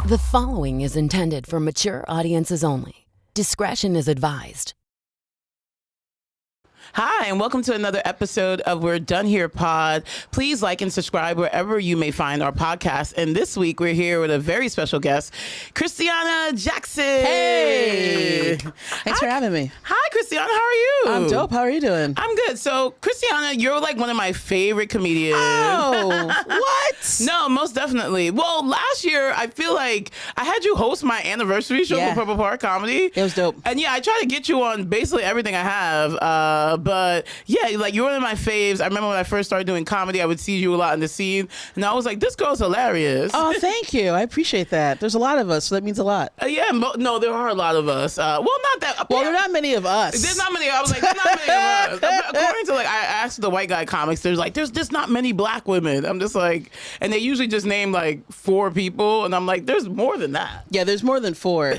The following is intended for mature audiences only. Discretion is advised. Hi, and welcome to another episode of We're Done Here Pod. Please like and subscribe wherever you may find our podcast. And this week, we're here with a very special guest, Christiana Jackson. Hey! Thanks for having me. Hi, Christiana. How are you? I'm dope. How are you doing? I'm good. So, Christiana, you're like one of my favorite comedians. Oh, what? No, most definitely. Well, last year, I feel like I had you host my anniversary show for Purple Park Comedy. It was dope. And yeah, I try to get you on basically everything I have. But yeah, like you're one of my faves. I remember when I first started doing comedy, I would see you a lot in the scene. And I was like, this girl's hilarious. Oh, thank you. I appreciate that. There's a lot of us, so that means a lot. Yeah, no, there are a lot of us. Well, not that. Well, there are not many of us. There's not many. I was like, there's not many of us. According to like, I asked the white guy comics, there's just not many black women. I'm just like, and they usually just name like 4 people. And I'm like, there's more than that. Yeah, there's more than 4.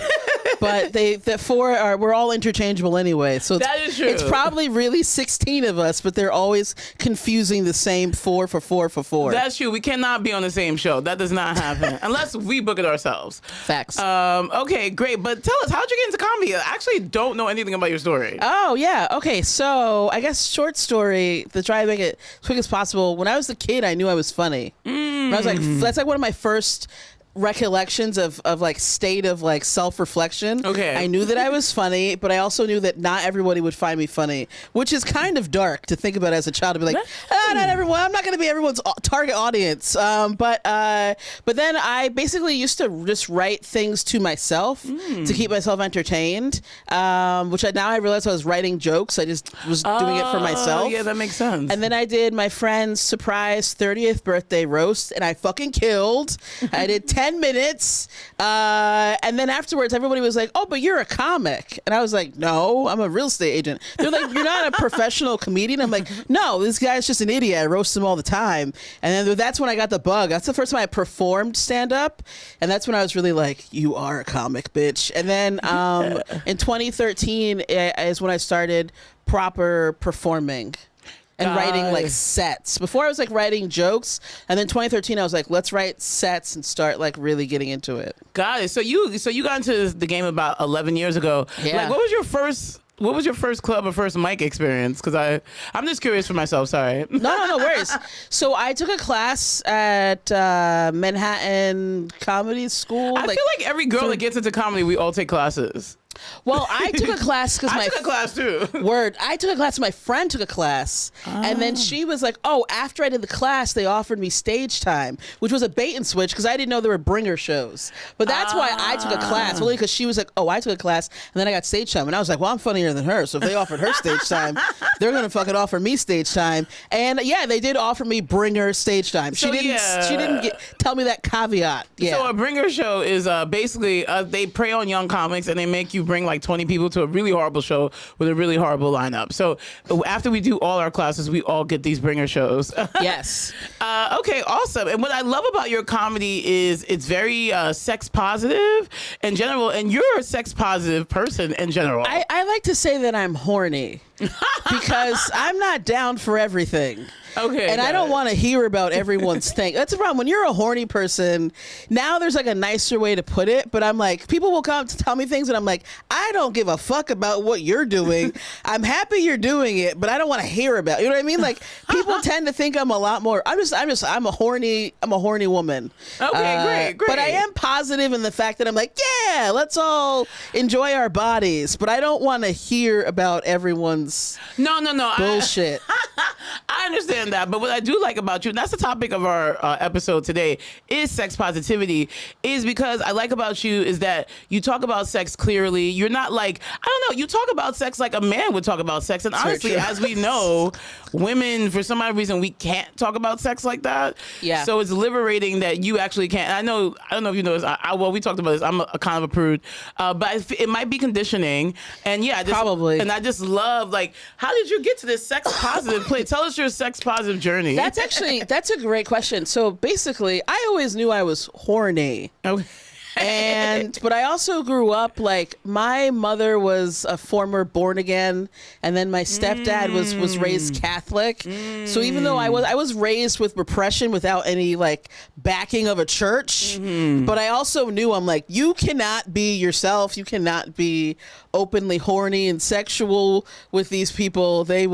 But the 4 are, we're all interchangeable anyway. So that is true. It's probably really 16 of us, but they're always confusing the same 4 for 4 for 4. That's true. We cannot be on the same show. That does not happen unless we book it ourselves. Facts. Okay, great. But tell us, how'd you get into comedy? I actually don't know anything about your story. Oh, yeah. Okay, so I guess short story, to try to make it as quick as possible. When I was a kid, I knew I was funny. When I was like, that's like one of my first recollections of like state of like self-reflection. Okay. I knew that I was funny, but I also knew that not everybody would find me funny, which is kind of dark to think about as a child, to be like, not everyone, I'm not going to be everyone's target audience. But then I basically used to just write things to myself to keep myself entertained, which now I realized I was writing jokes. I just was doing it for myself. Yeah, that makes sense. And then I did my friend's surprise 30th birthday roast, and I fucking killed. I did 10 minutes, and then afterwards everybody was like, oh, but you're a comic. And I was like, no, I'm a real estate agent. They're like, you're not a professional comedian. I'm like, no, this guy's just an idiot. I roast him all the time. And then that's when I got the bug. That's the first time I performed stand-up, and that's when I was really like, you are a comic, bitch. And then in 2013 is when I started proper performing and writing like sets. Before I was like writing jokes, and then 2013 I was like, let's write sets and start like really getting into it. Got it. So you got into the game about 11 years ago. Yeah. Like, what was your first club or first mic experience? Because I'm just curious for myself. Sorry. No worries. So I took a class at Manhattan Comedy School. I feel like every girl that gets into comedy, we all take classes. Well, I took a class because I took a class too. I took a class. My friend took a class, and then she was like, "Oh, after I did the class, they offered me stage time," which was a bait and switch because I didn't know there were bringer shows. But that's why I took a class, only because she was like, "Oh, I took a class, and then I got stage time," and I was like, "Well, I'm funnier than her, so if they offered her stage time, they're gonna fucking offer me stage time." And yeah, they did offer me bringer stage time. She didn't tell me that caveat. Yeah. So a bringer show is basically they prey on young comics and they make you bring like 20 people to a really horrible show with a really horrible lineup. So after we do all our classes, we all get these bringer shows. Yes. Okay, awesome. And what I love about your comedy is it's very sex positive in general, and you're a sex positive person in general. I like to say that I'm horny because I'm not down for everything. Okay. And I don't want to hear about everyone's thing. That's the problem. When you're a horny person, now there's like a nicer way to put it, but I'm like, people will come to tell me things and I'm like, I don't give a fuck about what you're doing. I'm happy you're doing it, but I don't want to hear about it. You know what I mean? Like, people tend to think I'm a lot more, I'm a horny woman. Okay, great. But I am positive in the fact that I'm like, yeah, let's all enjoy our bodies, but I don't want to hear about everyone's bullshit. I understand that, but what I do like about you, and that's the topic of our episode today, is sex positivity, is because I like about you is that you talk about sex clearly. You're not like, I don't know, you talk about sex like a man would talk about sex, and honestly, as we know, women, for some odd reason, we can't talk about sex like that. Yeah. So it's liberating that you actually can. I don't know if you know this, well, we talked about this, I'm a kind of a prude, but it might be conditioning, and yeah, probably. And I just love, like, how did you get to this sex positive place? Tell us your sex positive journey. That's a great question. So basically, I always knew I was horny. Okay. But I also grew up like my mother was a former born again, and then my stepdad was raised Catholic. So even though I was raised with repression without any like backing of a church, but I also knew I'm like, you cannot be yourself. You cannot be openly horny and sexual with these people. They're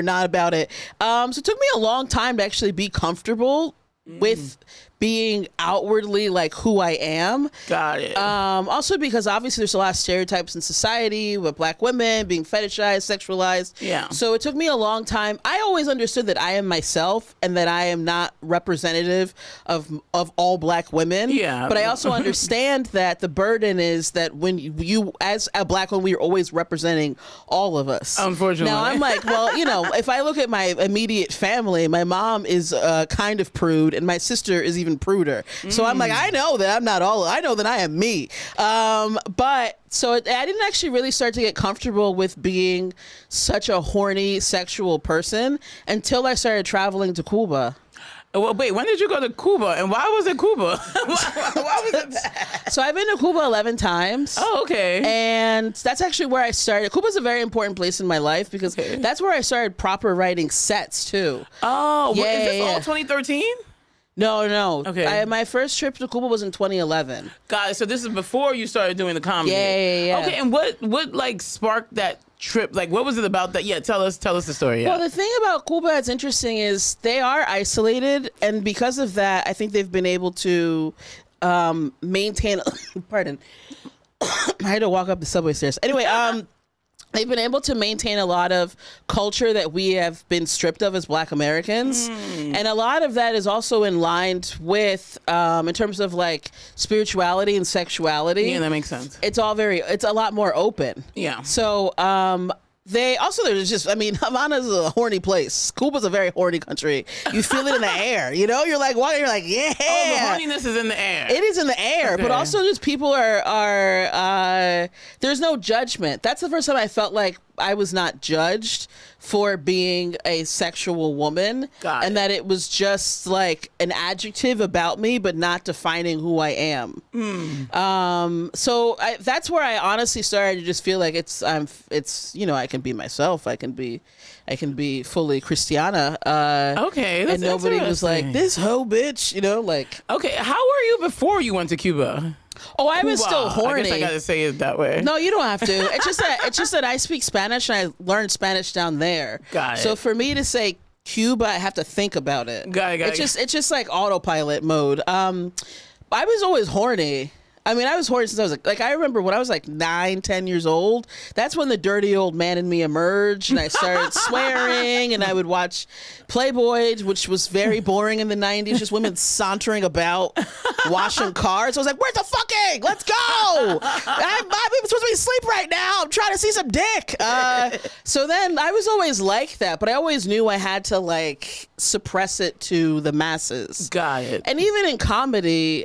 not about it. So it took me a long time to actually be comfortable with being outwardly like who I am. Got it. Also because obviously there's a lot of stereotypes in society with black women being fetishized, sexualized. Yeah. So it took me a long time. I always understood that I am myself and that I am not representative of all black women. Yeah. But I also understand that the burden is that when you as a black woman, you're always representing all of us. Unfortunately. Now I'm like, well, if I look at my immediate family, my mom is kind of prude and my sister is even pruder. So I'm like, I know that I'm not all, I know that I am me. But so I didn't actually really start to get comfortable with being such a horny sexual person until I started traveling to Cuba. Well, wait, when did you go to Cuba, and why was it Cuba? why was it? So I've been to Cuba 11 times. Oh, okay. And that's actually where I started. Cuba's a very important place in my life because that's where I started proper writing sets too. Oh, yeah, is this all 2013? No. Okay. My first trip to Cuba was in 2011. Got it. So this is before you started doing the comedy. Yeah. Okay, and what like sparked that trip? Like, what was it about that? Yeah, tell us the story. Yeah. Well, the thing about Cuba that's interesting is they are isolated, and because of that, I think they've been able to maintain. Pardon. I had to walk up the subway stairs. Anyway, they've been able to maintain a lot of culture that we have been stripped of as Black Americans. And a lot of that is also in line with, in terms of like spirituality and sexuality. Yeah, that makes sense. It's a lot more open. Yeah. So, there's just, Havana is a horny place. Cuba's a very horny country. You feel it in the air, you're like, what? You're like, yeah. Oh, the horniness is in the air. It is in the air, but also just people are there's no judgment. That's the first time I felt like I was not judged for being a sexual woman. And that it was just like an adjective about me, but not defining who I am. So that's where I honestly started to just feel like I can be myself. I can be fully Christiana. Okay, that's and nobody was like, this hoe bitch, like. Okay, how were you before you went to Cuba? Oh, I was still horny. I guess I gotta say it that way. No, you don't have to. It's just that I speak Spanish and I learned Spanish down there. Got it. So for me to say Cuba, I have to think about it. Got it. It's just like autopilot mode. I was always horny. I was horny since I was like I remember when I was like 9, 10 years old. That's when the dirty old man in me emerged, and I started swearing, and I would watch Playboy, which was very boring in the 90s, just women sauntering about, washing cars. I was like, where's the fucking? Let's go! I'm supposed to be asleep right now. I'm trying to see some dick. So then I was always like that, but I always knew I had to like suppress it to the masses. Got it. And even in comedy,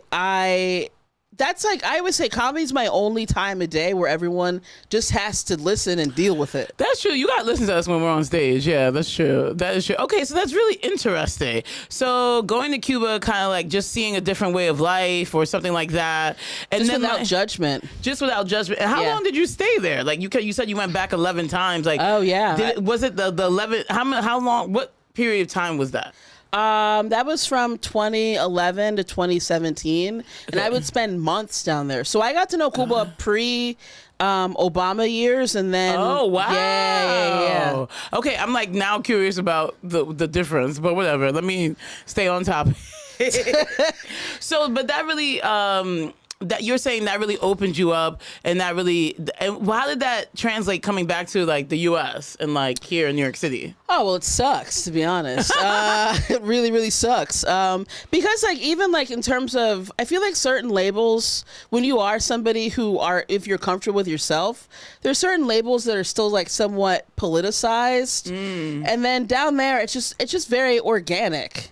that's like, I would say comedy's my only time of day where everyone just has to listen and deal with it. That's true. You got to listen to us when we're on stage. Yeah, that's true. That is true. Okay, so that's really interesting. So going to Cuba, kind of like just seeing a different way of life or something like that. And just then without judgment. Just without judgment. And how long did you stay there? Like you said you went back 11 times. Like, oh, yeah. Was it the 11? How long? What period of time was that? That was from 2011 to 2017, and I would spend months down there. So I got to know Cuba pre Obama years, and then oh wow, yeah. Okay, I'm like now curious about the difference, but whatever. Let me stay on topic. So, but that really that you're saying that really opened you up, and that really, and how did that translate coming back to like the U.S. and like here in New York City? Oh, well, it sucks, to be honest. It really, really sucks. Because like, even like in terms of, I feel like certain labels, when you are somebody if you're comfortable with yourself, there's certain labels that are still like somewhat politicized. And then down there, it's just very organic.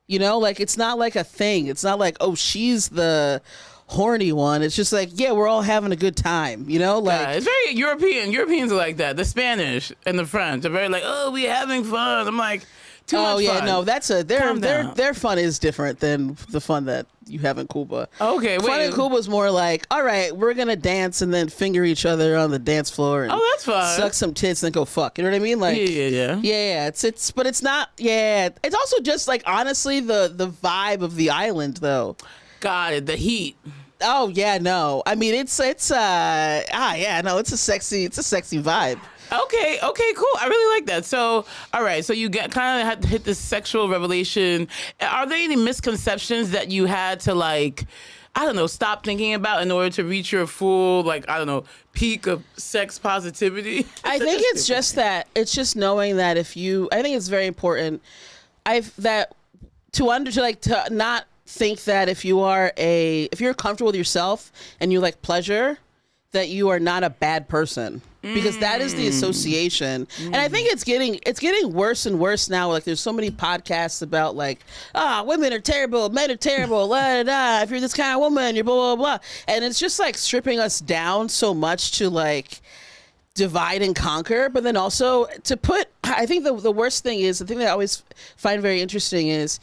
Like it's not like a thing. It's not like, oh, she's the horny one. It's just like, yeah, we're all having a good time, like it's very European. Europeans are like that. The Spanish and the French are very like, oh, we having fun. I'm like, Too much fun. No, that's their fun is different than the fun that you have in Cuba. Okay, fun in Cuba is more like, all right, we're gonna dance and then finger each other on the dance floor. And that's fun. Suck some tits and go fuck. You know what I mean? Like, yeah. But it's not. Yeah, it's also just like honestly the vibe of the island though. Got it. The heat. Oh yeah, no. I mean, it's a sexy vibe. Okay, cool. I really like that. So, all right. So you kind of had to hit this sexual revelation. Are there any misconceptions that you had to like, I don't know, stop thinking about in order to reach your full, like, I don't know, peak of sex positivity? I think it's just that. It's just knowing that I think it's very important. To not think that if you're comfortable with yourself and you like pleasure, that you are not a bad person, because that is the association. And I think it's getting worse and worse now. Like there's so many podcasts about like, women are terrible, men are terrible, la da da. If you're this kind of woman, you're blah blah blah. And it's just like stripping us down so much to like divide and conquer. But then also I think the worst thing is, the thing that I always find very interesting is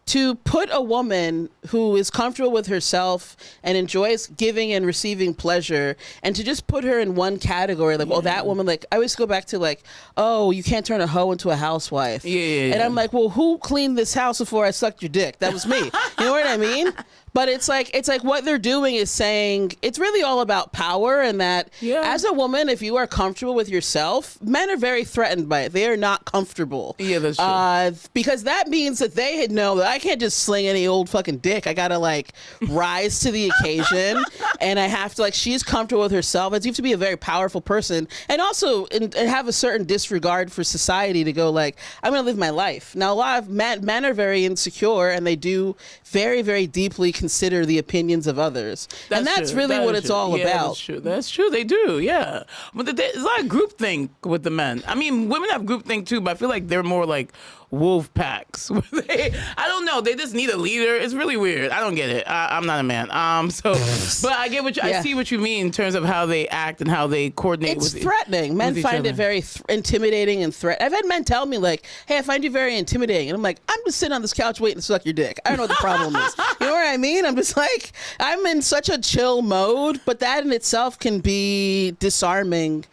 to put a woman who is comfortable with herself and enjoys giving and receiving pleasure, and to just put her in one category, like, well, that woman, like, I always go back to like, oh, you can't turn a hoe into a housewife. Yeah. And I'm like, well, who cleaned this house before I sucked your dick? That was me. You know what I mean? But it's like what they're doing is saying it's really all about power, and that as a woman, if you are comfortable with yourself, men are very threatened by it. They are not comfortable. Yeah, that's true. Because that means that they know that I can't just sling any old fucking dick. I gotta like rise to the occasion, and I have to like, she's comfortable with herself. You have to be a very powerful person, and also and have a certain disregard for society to go like, I'm gonna live my life. Now, a lot of men are very insecure, and they do very, very deeply consider the opinions of others. That's really what it's all about. That's true. They do, yeah. But there's a lot of groupthink with the men. I mean, women have groupthink too, but I feel like they're more like wolf packs. I don't know. They just need a leader. It's really weird. I don't get it. I'm not a man. But I get I see what you mean in terms of how they act and how they coordinate. It's threatening. Men find it very intimidating and I've had men tell me like, hey, I find you very intimidating. And I'm like, I'm just sitting on this couch waiting to suck your dick. I don't know what the problem is. You know what I mean? I'm just like, I'm in such a chill mode, but that in itself can be disarming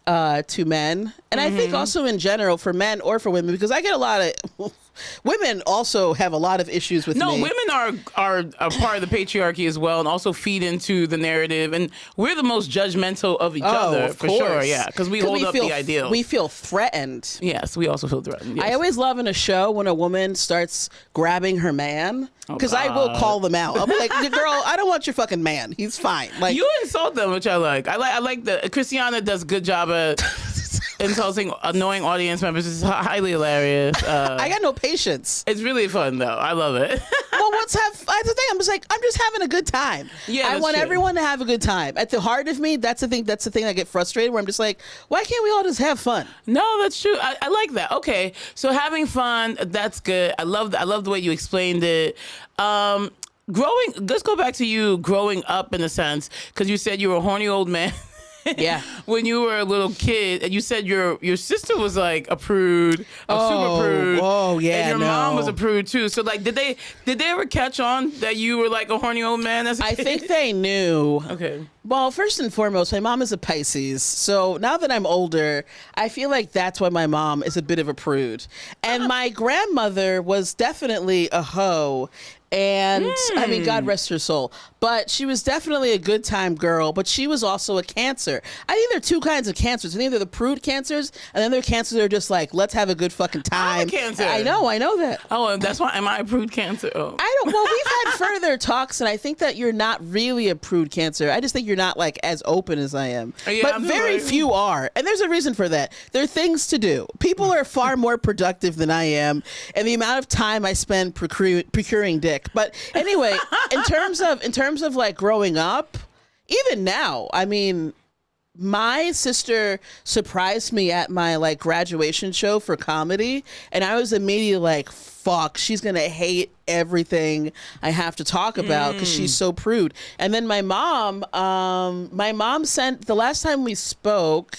to men. And I think also in general for men or for women, because I get a lot of women also have a lot of issues with me. No, women are a part of the patriarchy as well, and also feed into the narrative. And we're the most judgmental of each other, for sure. Yeah, because we hold up the ideal. We feel threatened. Yes, we also feel threatened. Yes. I always love in a show when a woman starts grabbing her man, because I will call them out. I'll be like, girl, I don't want your fucking man. He's fine. Like, you insult them, which I like. I like that Christiana does a good job at insulting annoying audience members. Is highly hilarious. I got no patience. It's really fun though. I love it. Well, that's the thing. I'm just having a good time. Yeah, I want everyone to have a good time. At the heart of me, that's the thing. That's the thing I get frustrated where I'm just like, why can't we all just have fun? No, that's true. I like that. Okay, so having fun, that's good. I love the way you explained it. Let's go back to you growing up in a sense, because you said you were a horny old man. Yeah. When you were a little kid, and you said your sister was like a prude, super prude. Oh, yeah. And your mom was a prude too. So like, did they ever catch on that you were like a horny old man as a kid? I think they knew. Okay. Well, first and foremost, my mom is a Pisces. So now that I'm older, I feel like that's why my mom is a bit of a prude. And my grandmother was definitely a hoe. And I mean, God rest her soul, but she was definitely a good time girl, but she was also a Cancer. I think there are two kinds of cancers. I think they're the prude cancers, and then there are cancers that are just like, let's have a good fucking time. I'm a Cancer. I know that. Oh, that's why. Am I a prude Cancer? Oh. Well, we've had further talks, and I think that you're not really a prude Cancer. I just think you're not like as open as I am. Yeah, but very few are, and there's a reason for that. There are things to do. People are far more productive than I am, and the amount of time I spend procuring dick. But anyway, in terms of like growing up, even now, I mean, my sister surprised me at my like graduation show for comedy, and I was immediately like, fuck, she's gonna hate everything I have to talk about because she's so prude. And then my mom sent, the last time we spoke,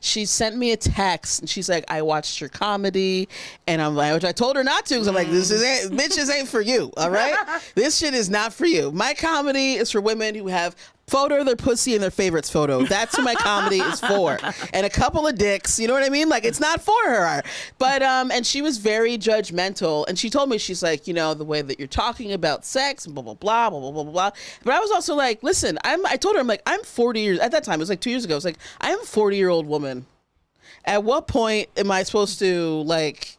she sent me a text and she's like, I watched your comedy, and I'm like, which I told her not to because I'm like, this ain't for you, all right? This shit is not for you. My comedy is for women who have photo of their pussy and their favorites photo. That's who my comedy is for. And a couple of dicks, you know what I mean? Like, it's not for her. But, and she was very judgmental. And she told me, she's like, you know, the way that you're talking about sex and blah, blah, blah, blah, blah, blah, blah. But I was also like, listen, I told her, I'm like, I'm 40 years, at that time, it was like 2 years ago. I was like, I am a 40-year-old woman. At what point am I supposed to, like,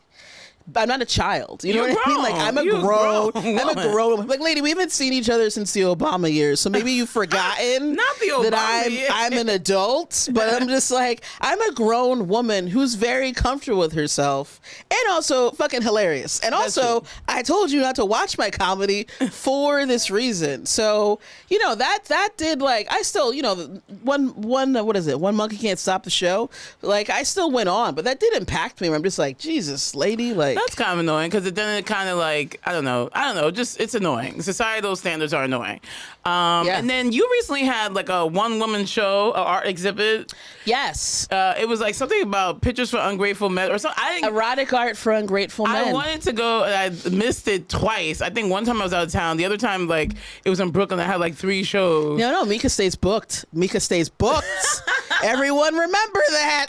I'm not a child. You know what I mean? Like, I'm a grown. Like, lady, we haven't seen each other since the Obama years, so maybe you've forgotten not the Obama that I'm an adult. But I'm just like, I'm a grown woman who's very comfortable with herself and also fucking hilarious. And also, I told you not to watch my comedy for this reason. So, you know, that did, like, I still, you know, one what is it? One monkey can't stop the show. Like, I still went on, but that did impact me. Where I'm just like, Jesus, lady, like. That's kind of annoying because then it kind of like, I don't know, just it's annoying. Societal standards are annoying. And then you recently had like a one-woman show, an art exhibit. Yes. It was like something about pictures for ungrateful men or something. Erotic art for ungrateful men. I wanted to go and I missed it twice. I think one time I was out of town. The other time, like, it was in Brooklyn. I had like 3 shows. No, Meka stays booked. Meka stays booked. Everyone remember that.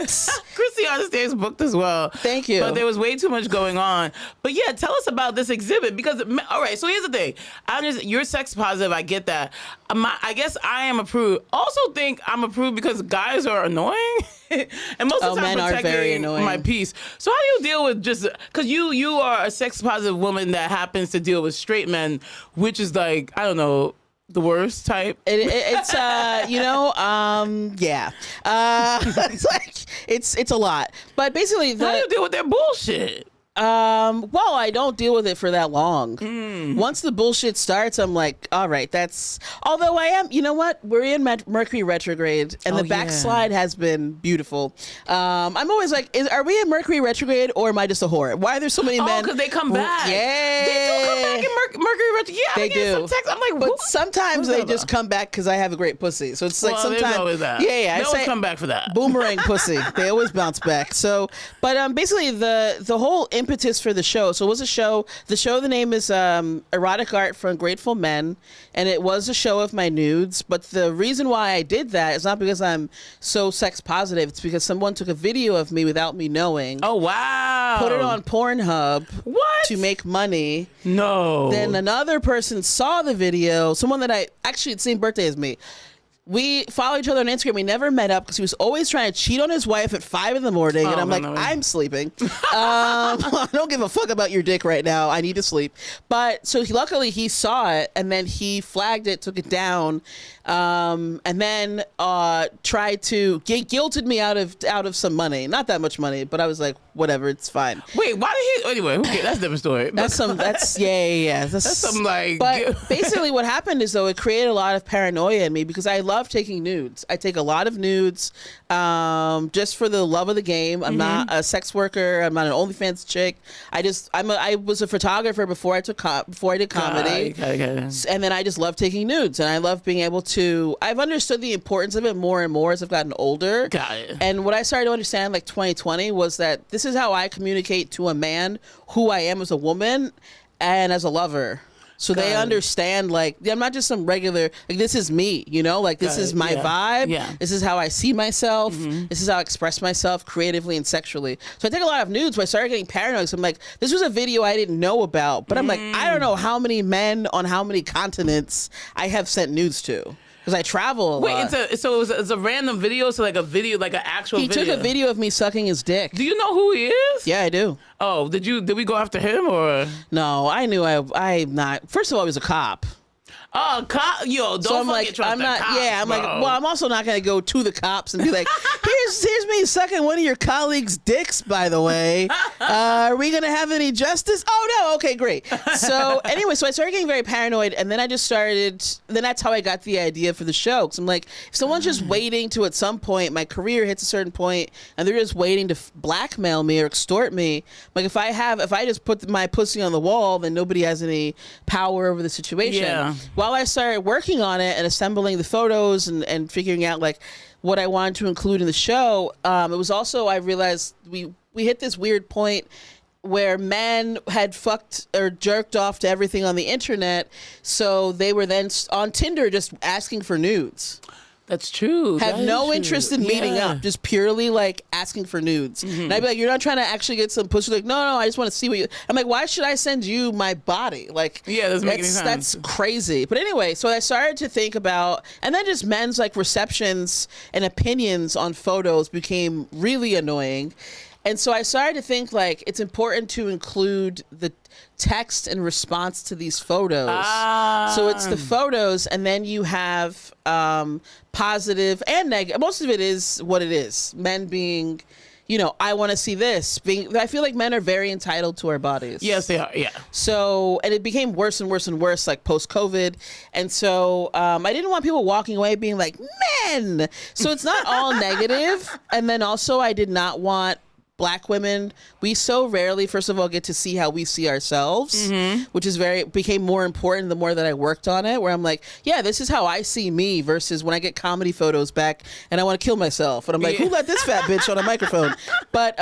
Christiana stays booked as well. Thank you. But there was way too much going on. But yeah, tell us about this exhibit because, all right, so here's the thing. You're sex positive. I get that. I guess I am a prude. Also think I'm a prude because guys are annoying. And most of the time men are very protecting annoying. my peace. So how do you deal with just, because you are a sex positive woman that happens to deal with straight men, which is like, I don't know, the worst type. It's yeah. It's like it's a lot. But basically, how do you deal with their bullshit? Well, I don't deal with it for that long. Once the bullshit starts, I'm like, all right, that's, although I am, you know what? We're in Mercury retrograde and the backslide has been beautiful. I'm always like, are we in Mercury retrograde or am I just a whore? Why are there so many men? Oh, because they come back. Yeah. They do come back in Mercury retrograde. Yeah, they do. Some text. I'm like, but sometimes they just come back because I have a great pussy. So it's like sometimes. There's always that. Yeah. They always come back for that. Boomerang pussy. They always bounce back. So, but basically the whole impetus for the show. So it was a show. The name is Erotic Art for Ungrateful Men, and it was a show of my nudes. But the reason why I did that is not because I'm so sex positive. It's because someone took a video of me without me knowing. Oh wow! Put it on Pornhub. What? To make money. No. Then another person saw the video. Someone that I actually, the same birthday as me. We follow each other on Instagram. We never met up because he was always trying to cheat on his wife at 5 in the morning. And I'm like, I'm sleeping. I don't give a fuck about your dick right now. I need to sleep. But so luckily he saw it and then he flagged it, took it down, and then tried to guilted me out of some money. Not that much money, but I was like, whatever, it's fine. Wait, why did he? Anyway, okay, that's a different story. That's yeah. That's some like. But basically, what happened is though it created a lot of paranoia in me because I love taking nudes. I take a lot of nudes, just for the love of the game. I'm not a sex worker. I'm not an OnlyFans chick. I was a photographer before I did comedy, and then I just love taking nudes, and I love being able to. I've understood the importance of it more and more as I've gotten older. Got it. And what I started to understand, like 2020, was that this is how I communicate to a man who I am as a woman and as a lover. So they understand, like, I'm not just some regular, like, this is me, you know? Like, this is my vibe. Yeah. This is how I see myself. This is how I express myself creatively and sexually. So I take a lot of nudes, but I started getting paranoid. So I'm like, this was a video I didn't know about. But I'm like, I don't know how many men on how many continents I have sent nudes to. Because I travel a lot. Wait, it's a random video, so like a video, like an actual video. He took a video of me sucking his dick. Do you know who he is? Yeah, I do. Oh, did we go after him or? No, I knew I'm not. First of all, he was a cop. Oh, don't So I'm fucking like, trust I'm the not. cops, Yeah, I'm like, bro. well, I'm also not gonna go to the cops and be like, here's me sucking one of your colleagues' dicks. By the way, are we gonna have any justice? Oh no. Okay, great. So anyway, so I started getting very paranoid, and then I just started. Then that's how I got the idea for the show. Because I'm like, if someone's just waiting to at some point my career hits a certain point, and they're just waiting to blackmail me or extort me, like if I just put my pussy on the wall, then nobody has any power over the situation. Yeah. While I started working on it and assembling the photos and figuring out like what I wanted to include in the show, it was also, I realized we hit this weird point where men had fucked or jerked off to everything on the internet, so they were then on Tinder just asking for nudes. That's true. Have That no is true. interest in meeting Yeah. up, just purely like asking for nudes. And I'd be like, you're not trying to actually get some pussy? Like, no, I just want to see what you. I'm like, why should I send you my body? Like, Yeah, doesn't make any sense. That's crazy. But anyway, so I started to think about, and then just men's like receptions and opinions on photos became really annoying. And so I started to think like it's important to include the text in response to these photos. So it's the photos, and then you have positive and negative. Most of it is what it is. Men being, I want to see this. I feel like men are very entitled to our bodies. Yes, they are. Yeah. So, and it became worse and worse and worse, like post-COVID. And so I didn't want people walking away being like, men. So it's not all negative. And then also I did not want Black women, we so rarely, first of all, get to see how we see ourselves, which is became more important the more that I worked on it, where I'm like, yeah, this is how I see me, versus when I get comedy photos back and I want to kill myself. And I'm like, who let this fat bitch on a microphone? But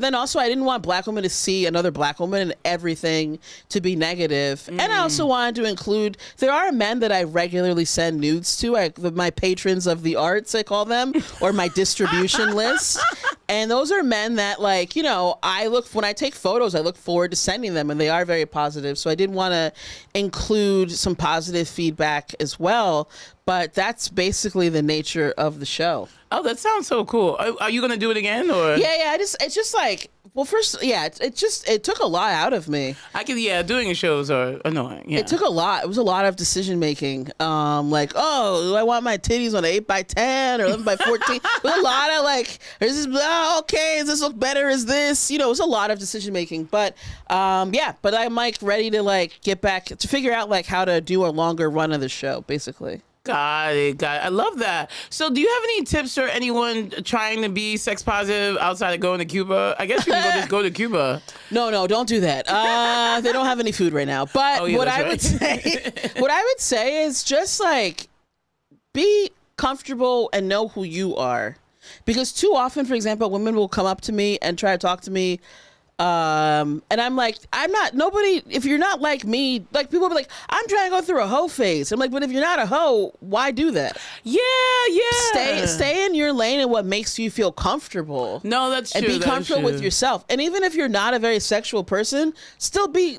then also I didn't want Black women to see another Black woman and everything to be negative. And I also wanted to include, there are men that I regularly send nudes to, my patrons of the arts, I call them, or my distribution list. And those are men that, like, when I take photos, I look forward to sending them, and they are very positive. So I did want to include some positive feedback as well. But that's basically the nature of the show. Oh, that sounds so cool. Are you going to do it again, or? Yeah. It's just like, well, first, yeah, it took a lot out of me. Doing shows are annoying. Yeah. It took a lot. It was a lot of decision making. Like, oh, do I want my titties on an 8x10 or 11x14? It was a lot of like, is this, okay, does this look better? Is this, it was a lot of decision making. But but I'm like ready to like get back to figure out like how to do a longer run of the show, basically. Got it. I love that. So do you have any tips for anyone trying to be sex positive outside of going to Cuba? I guess you can just go to Cuba. No, don't do that. They don't have any food right now. But what I would say is just like be comfortable and know who you are. Because too often, for example, women will come up to me and try to talk to me. And I'm like, if you're not like me, like people will be like, I'm trying to go through a hoe phase. I'm like, but if you're not a hoe, why do that? Yeah. Stay in your lane and what makes you feel comfortable. No, that's true. And be comfortable with yourself. And even if you're not a very sexual person,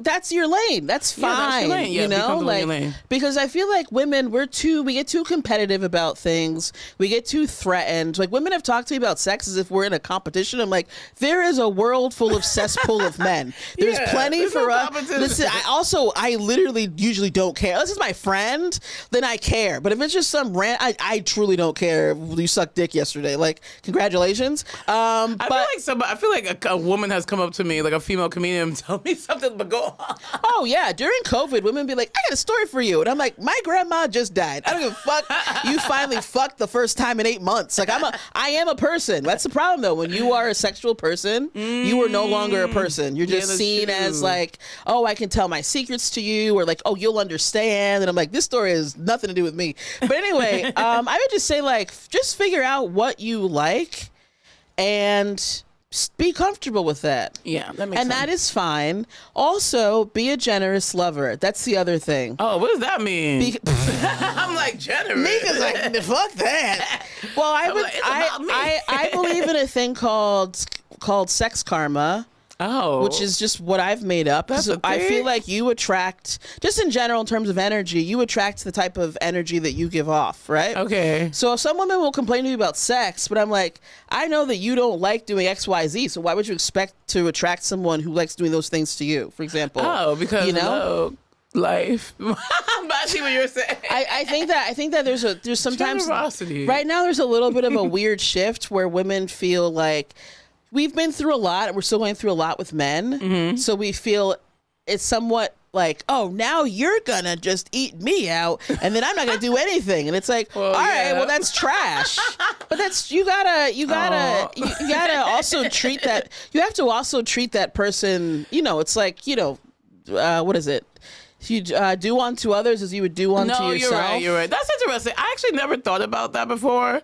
that's your lane. That's fine. That's your lane. Yeah, be comfortable in your lane. Because I feel like women, we get too competitive about things. We get too threatened. Like women have talked to me about sex as if we're in a competition. I'm like, there is a world full of cesspool of men. There's plenty for us. Listen, I literally usually don't care. Unless it's my friend, then I care. But if it's just some I truly don't care if you sucked dick yesterday. Like, congratulations. I feel like a woman has come up to me, like a female comedian, and tell me something, but go on. Oh yeah, during COVID, women be like, I got a story for you. And I'm like, my grandma just died. I don't give a fuck. You finally fucked the first time in 8 months. Like, I am a person. That's the problem though. When you are a sexual person, you are no longer a person. You're just seen as like, oh, I can tell my secrets to you, or like, oh, you'll understand. And I'm like, this story has nothing to do with me. But anyway, I would just say like, just figure out what you like and be comfortable with that. Yeah, that makes sense. And that is fine. Also, be a generous lover. That's the other thing. Oh, what does that mean? I'm like, generous. Mika's like, fuck that. Well, I believe in a thing called sex karma. Oh. Which is just what I've made up. So I feel like you attract, just in general in terms of energy, you attract the type of energy that you give off, right? Okay. So some women will complain to me about sex, but I'm like, I know that you don't like doing X, Y, Z, so why would you expect to attract someone who likes doing those things to you, for example? Oh, because life. But I see what you're saying. I think that there's sometimes generosity. Right now there's a little bit of a weird shift where women feel like we've been through a lot and we're still going through a lot with men. Mm-hmm. So we feel it's somewhat like, oh, now you're gonna just eat me out and then I'm not gonna do anything. And it's like, all right, well, that's trash. But that's you gotta also treat that. You have to also treat that person. It's like, what is it? You do unto others as you would do unto yourself. You're right. That's interesting. I actually never thought about that before.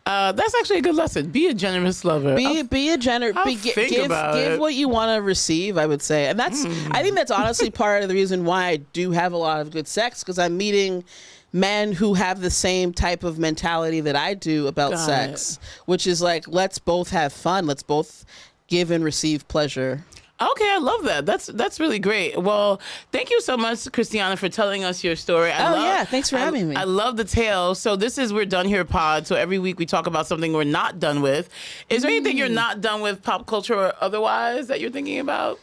That's actually a good lesson. Be a generous lover. Be a generous. Give what you want to receive, I would say. And that's, I think that's honestly part of the reason why I do have a lot of good sex, because I'm meeting men who have the same type of mentality that I do about sex, which is like, let's both have fun. Let's both give and receive pleasure. Okay, I love that. That's really great. Well, thank you so much, Christiana, for telling us your story. Thanks for having me. I love the tale. So this is We're Done Here pod. So every week we talk about something we're not done with. Is there anything you're not done with, pop culture or otherwise, that you're thinking about?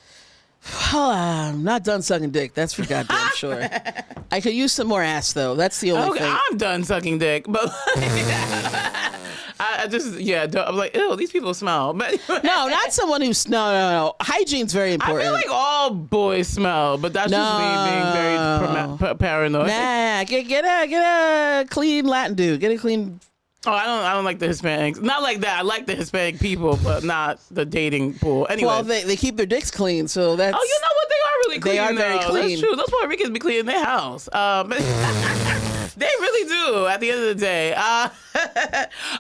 I'm not done sucking dick. That's for goddamn sure. I could use some more ass, though. That's the only thing. I'm done sucking dick, but I'm like, ew, these people smell. But no, not someone who's no. Hygiene's very important. I feel like all boys smell, but that's just me being very paranoid. Nah, get a clean Latin dude. Get a clean. Oh, I don't like the Hispanics. Not like that. I like the Hispanic people, but not the dating pool. Anyway. Well, they keep their dicks clean, so that's. Oh, you know what? They are really clean. They are very clean. That's true. Those Puerto Ricans be cleaning their house. They really do. At the end of the day.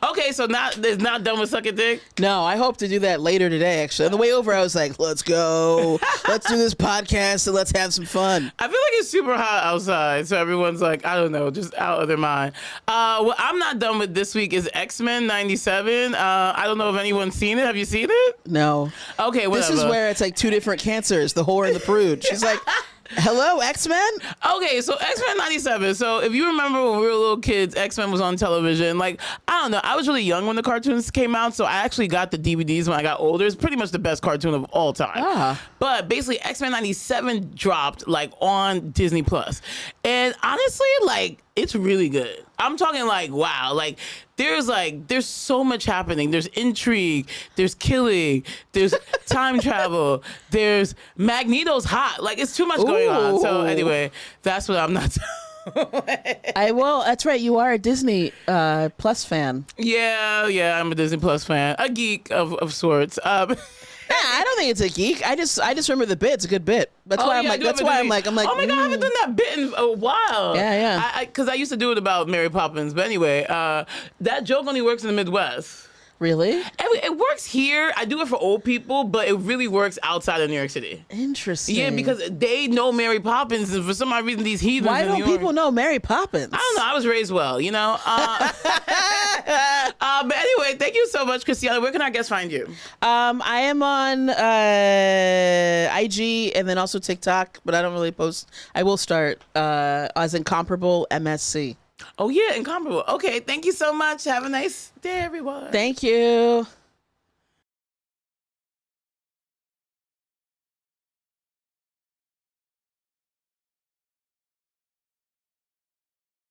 Okay, so it's not done with sucking dick. No, I hope to do that later today. Actually, on the way over, I was like, "Let's go. Let's do this podcast and let's have some fun." I feel like it's super hot outside, so everyone's like, I don't know, just out of their mind. What I'm not done with this week is X-Men '97. I don't know if anyone's seen it. Have you seen it? No. Okay, whatever. This is where it's like two different cancers: the whore and the prude. She's like. Hello, X-Men? Okay, so X-Men 97. So if you remember when we were little kids, X-Men was on television. Like, I don't know. I was really young when the cartoons came out, so I actually got the DVDs when I got older. It's pretty much the best cartoon of all time. But basically, X-Men 97 dropped, like, on Disney Plus. And honestly, like, it's really good. I'm talking like, wow. Like, there's so much happening. There's intrigue. There's killing. There's time travel. There's Magneto's hot. Like, it's too much going on. So anyway, that's what I'm not that's right. You are a Disney Plus fan. Yeah, I'm a Disney Plus fan. A geek of sorts. Yeah, I don't think it's a geek. I just remember the bit. It's a good bit. That's why I'm like. Oh my god, I haven't done that bit in a while. Yeah. Because I used to do it about Mary Poppins. But anyway, that joke only works in the Midwest. Really? It works here. I do it for old people, but it really works outside of New York City. Interesting. Yeah, because they know Mary Poppins, and for some odd reason, these heathens. Why don't people know Mary Poppins? I don't know. I was raised well, you know. But anyway, thank you so much, Christiana. Where can our guests find you? I am on IG and then also TikTok, but I don't really post. I will start as Incomparable MSC. Oh, yeah, Incomparable. Okay, thank you so much. Have a nice day, everyone. Thank you.